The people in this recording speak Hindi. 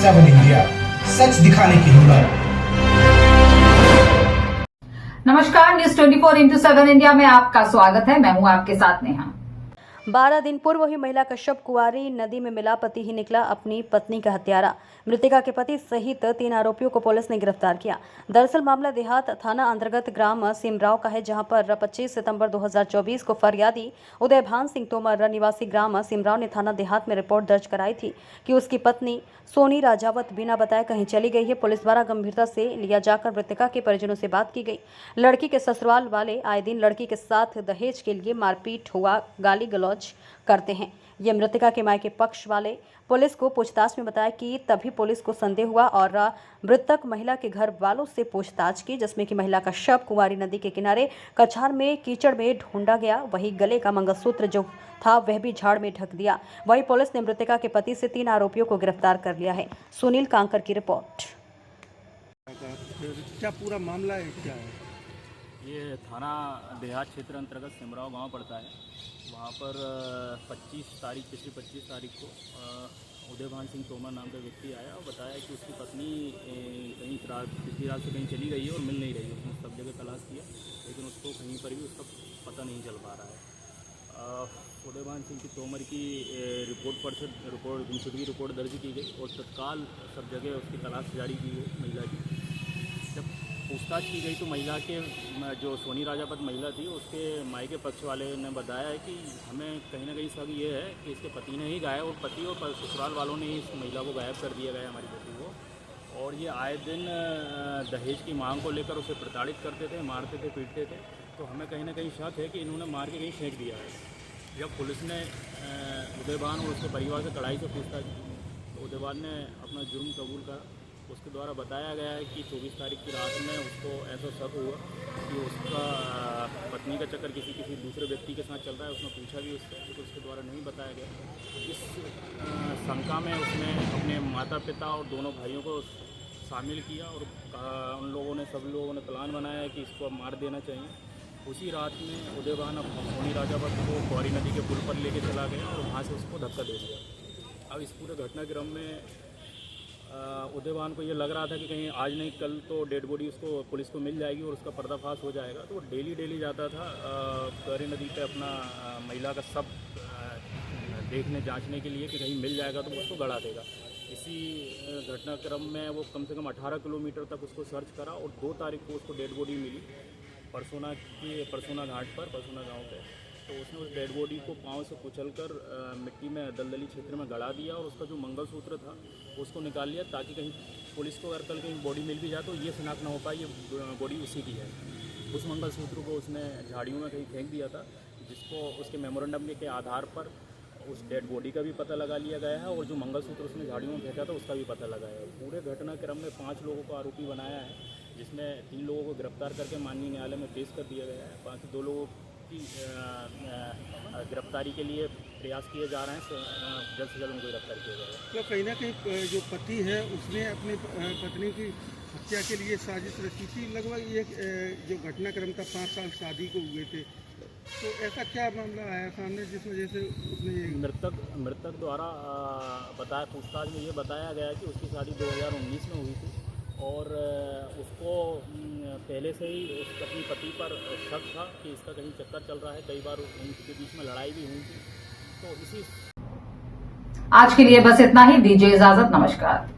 7 इंडिया, सच दिखाने की हिम्मत। नमस्कार, न्यूज 24x7 इंडिया में आपका स्वागत है। मैं हूं आपके साथ नेहा। 12 दिन पूर्व ही महिला का शव कुंवारी नदी में मिला। पति ही निकला अपनी पत्नी का हत्यारा। मृतका के पति सहित 3 आरोपियों को पुलिस ने गिरफ्तार किया। दरअसल मामला देहात थाना अंतर्गत ग्राम सिमराव का है, जहां पर 25 सितंबर 2024 को फरियादी उदयभान सिंह तोमर निवासी ग्राम सिमराव ने थाना देहात में रिपोर्ट दर्ज कराई थी कि उसकी पत्नी सोनी राजावत बिना बताए कहीं चली गई है। पुलिस द्वारा गंभीरता से लिया जाकर मृतका के परिजनों से बात की गई। लड़की के ससुराल वाले आए दिन लड़की के साथ दहेज के लिए मारपीट हुआ, गाली गलौज करते हैं। ये मृतका के मायके पक्ष वाले पुलिस को पूछताछ में बताया कि तभी पुलिस को संदेह हुआ और मृतक महिला के घर वालों से पूछताछ की, जिसमें कि महिला का शव कुंवारी नदी के किनारे कछार में कीचड़ में ढूंढा गया। वहीं गले का मंगलसूत्र जो था वह भी झाड़ में ढक दिया। वहीं पुलिस ने मृतका के पति से 3 आरोपियों को गिरफ्तार कर लिया है। सुनील कांकर की रिपोर्ट। क्या पूरा मामला है, क्या है? ये थाना देहात क्षेत्र अंतर्गत सिमराव गांव पड़ता है। वहाँ पर 25 तारीख पिछली 25 तारीख को उदयभान सिंह तोमर नाम का व्यक्ति आया और बताया कि उसकी पत्नी कहीं पिछली रात से कहीं चली गई है और मिल नहीं रही है। उसने सब जगह तलाश किया लेकिन उसको कहीं पर भी उसका पता नहीं चल पा रहा है। उदयभान सिंह की तोमर की रिपोर्ट गुमशुदगी रिपोर्ट दर्ज की गई और तत्काल सब जगह उसकी तलाश जारी की गई महिला की। जब पूछताछ की गई तो महिला के जो सोनी राजावत महिला थी उसके मायके पक्ष वाले ने बताया है कि हमें कहीं ना कहीं शक ये है कि इसके पति ने ही गायब और पति और ससुराल वालों ने इस महिला को गायब कर दिया गया हमारी बेटी को। और ये आए दिन दहेज की मांग को लेकर उसे प्रताड़ित करते थे, मारते थे, पीटते थे। तो हमें कहीं ना कहीं शक है कि इन्होंने मार के कहीं फेंक दिया है। जब पुलिस ने उदयभान और उसके परिवार से कड़ाई से पूछताछ की तो उदयभान ने अपना जुर्म कबूल करा। उसके द्वारा बताया गया है कि 24 तारीख की रात में उसको ऐसा शक हुआ कि उसका पत्नी का चक्कर किसी दूसरे व्यक्ति के साथ चल रहा है। उसने पूछा भी उससे, लेकिन उसके द्वारा नहीं बताया गया। इस शंका में उसने अपने माता पिता और दोनों भाइयों को शामिल किया और उन लोगों ने सब लोगों ने प्लान बनाया कि इसको अब मार देना चाहिए। उसी रात में उदयभान सोनी राजावत को कुंवारी नदी के पुल पर लेके चला गया और वहाँ से उसको धक्का दे दिया। अब इस पूरे घटनाक्रम में उदयभान को ये लग रहा था कि कहीं आज नहीं कल तो डेड बॉडी उसको पुलिस को मिल जाएगी और उसका पर्दाफाश हो जाएगा। तो वो डेली जाता था कुंवारी नदी पे अपना महिला का शव देखने जांचने के लिए कि कहीं मिल जाएगा तो उसको गड़ा देगा। इसी घटनाक्रम में वो कम से कम 18 किलोमीटर तक उसको सर्च करा और 2 तारीख को उसको डेड बॉडी मिली परसोना घाट पर, परसोना गाँव पे। तो उसने उस डेड बॉडी को पाँव से कुचलकर मिट्टी में दलदली क्षेत्र में गड़ा दिया और उसका जो मंगलसूत्र था उसको निकाल लिया ताकि कहीं पुलिस को अगर कल कहीं बॉडी मिल भी जाए तो ये शनाख्त ना हो पाए ये बॉडी उसी की है। उस मंगलसूत्र को उसने झाड़ियों में कहीं फेंक दिया था, जिसको उसके मेमोरेंडम के आधार पर उस डेड बॉडी का भी पता लगा लिया गया है और जो मंगलसूत्र उसने झाड़ियों में फेंका था उसका भी पता लगाया है। पूरे घटनाक्रम में 5 लोगों को आरोपी बनाया है, जिसमें 3 लोगों को गिरफ्तार करके माननीय न्यायालय में पेश कर दिया गया है। बाकी 2 लोगों की गिरफ्तारी के लिए प्रयास किए जा रहे हैं। जल्द से जल्द उनको गिरफ्तार किया जाएगा। तो कहीं ना कहीं जो पति है उसने अपनी पत्नी की हत्या के लिए साजिश रची थी। लगभग ये जो घटनाक्रम था 5 साल शादी को हुए थे, तो ऐसा क्या मामला आया सामने जिस वजह से उसने मृतक द्वारा बताया, पूछताछ में ये बताया गया कि उसकी शादी 2019 में हुई थी और उसको पहले से ही अपनी पति पर शक था कि इसका कहीं चक्कर चल रहा है। कई बार उनके बीच में लड़ाई भी हुई थी। तो इसी आज के लिए बस इतना ही। दीजिए इजाजत। नमस्कार।